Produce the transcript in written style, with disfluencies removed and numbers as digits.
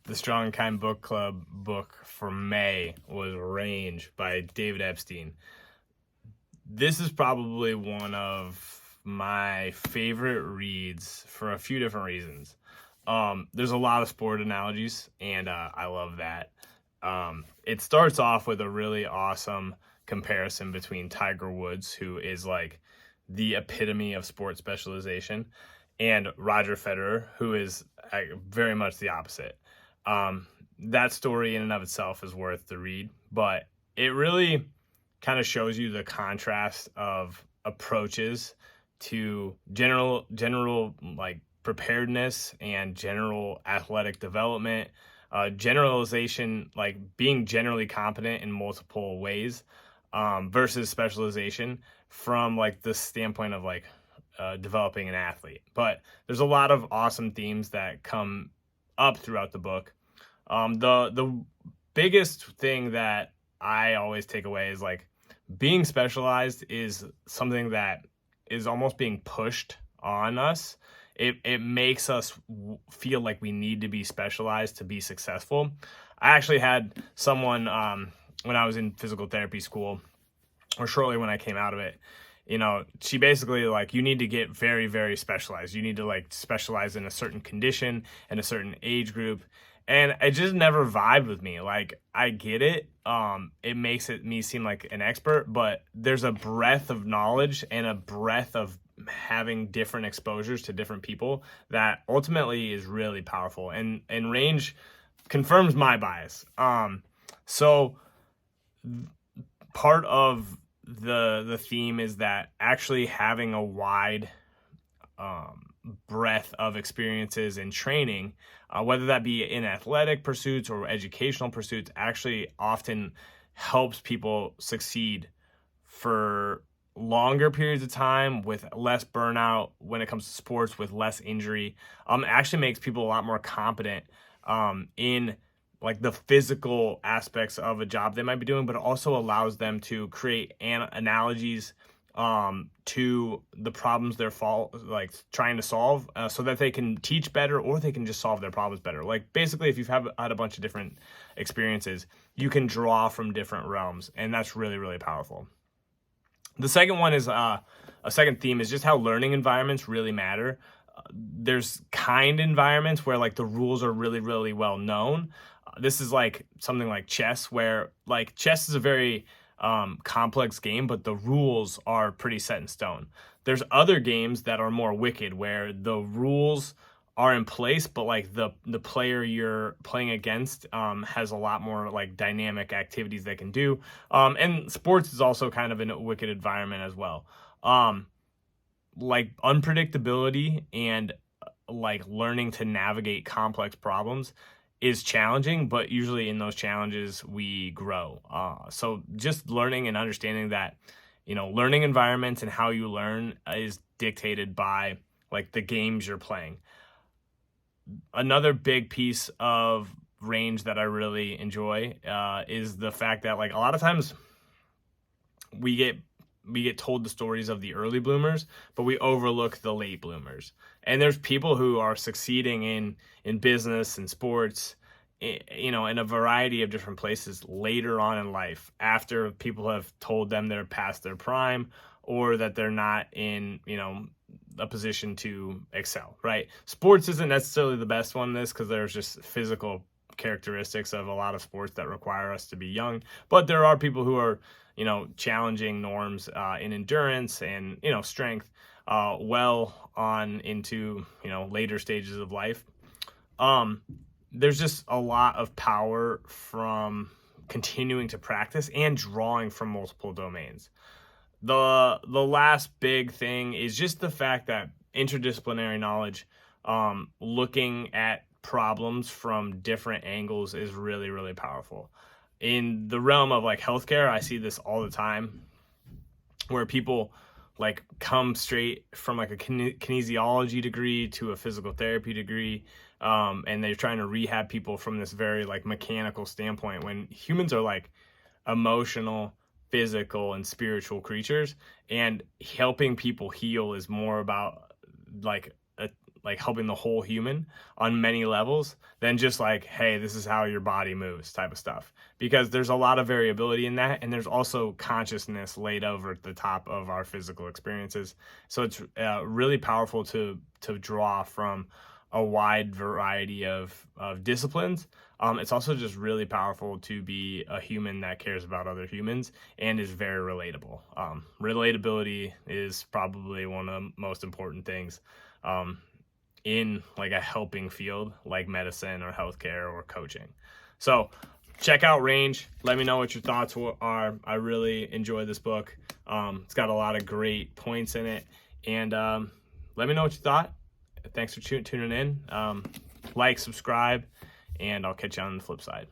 the Strong and Kind Book Club book for May was Range by David Epstein. This is probably one of my favorite reads for a few different reasons. There's a lot of sport analogies, and I love that. It starts off with a really awesome comparison between Tiger Woods, who is like the epitome of sport specialization, and Roger Federer, who is very much the opposite. That story in and of itself is worth the read, but it really kind of shows you the contrast of approaches to general like preparedness and general athletic development, generalization, like being generally competent in multiple ways, versus specialization from like the standpoint of like developing an athlete. But there's a lot of awesome themes that come up throughout the book. The biggest thing that I always take away is like being specialized is something that is almost being pushed on us. It makes us feel like we need to be specialized to be successful. I actually had someone when I was in physical therapy school, or shortly when I came out of it, she basically like, you need to get very, very specialized. You need to like specialize in a certain condition and a certain age group. And it just never vibed with me. Like, I get it. It makes me seem like an expert, but there's a breadth of knowledge and a breadth of having different exposures to different people that ultimately is really powerful. And Range confirms my bias. So part of the theme is that actually having a wide breadth of experiences and training, whether that be in athletic pursuits or educational pursuits, actually often helps people succeed for longer periods of time with less burnout when it comes to sports, with less injury. Actually makes people a lot more competent in like the physical aspects of a job they might be doing, but it also allows them to create analogies to the problems they're like trying to solve, so that they can teach better, or they can just solve their problems better. Like basically, if you've had a bunch of different experiences, you can draw from different realms, and that's really, really powerful. The second one is a second theme is just how learning environments really matter. There's kind environments where like the rules are really, really well known. This is like something like chess, where like chess is a very complex game, but the rules are pretty set in stone. There's other games that are more wicked, where the rules are in place, but like the player you're playing against has a lot more like dynamic activities they can do. And sports is also kind of in a wicked environment as well. Like unpredictability and like learning to navigate complex problems is challenging, but usually in those challenges we grow. So just learning and understanding that, learning environments and how you learn is dictated by like the games you're playing. Another big piece of Range that I really enjoy is the fact that like a lot of times we get told the stories of the early bloomers, but we overlook the late bloomers. And there's people who are succeeding in business and sports, in a variety of different places later on in life, after people have told them they're past their prime, or that they're not in, a position to excel, right? Sports isn't necessarily the best one in this, because there's just physical characteristics of a lot of sports that require us to be young. But there are people who are, challenging norms in endurance and, strength well on into, later stages of life. There's just a lot of power from continuing to practice and drawing from multiple domains. The last big thing is just the fact that interdisciplinary knowledge, looking at problems from different angles, is really, really powerful. In the realm of like healthcare, I see this all the time, where people like come straight from like a kinesiology degree to a physical therapy degree, and they're trying to rehab people from this very like mechanical standpoint, when humans are like emotional, physical, and spiritual creatures, and helping people heal is more about like like helping the whole human on many levels than just like, hey, this is how your body moves type of stuff, because there's a lot of variability in that, and there's also consciousness laid over the top of our physical experiences. So it's really powerful to draw from a wide variety of disciplines. It's also just really powerful to be a human that cares about other humans and is very relatable. Relatability is probably one of the most important things in like a helping field like medicine or healthcare or coaching. So check out Range. Let me know what your thoughts are. I really enjoy this book. It's got a lot of great points in it, and let me know what you thought. Thanks for tuning in. Like, subscribe, and I'll catch you on the flip side.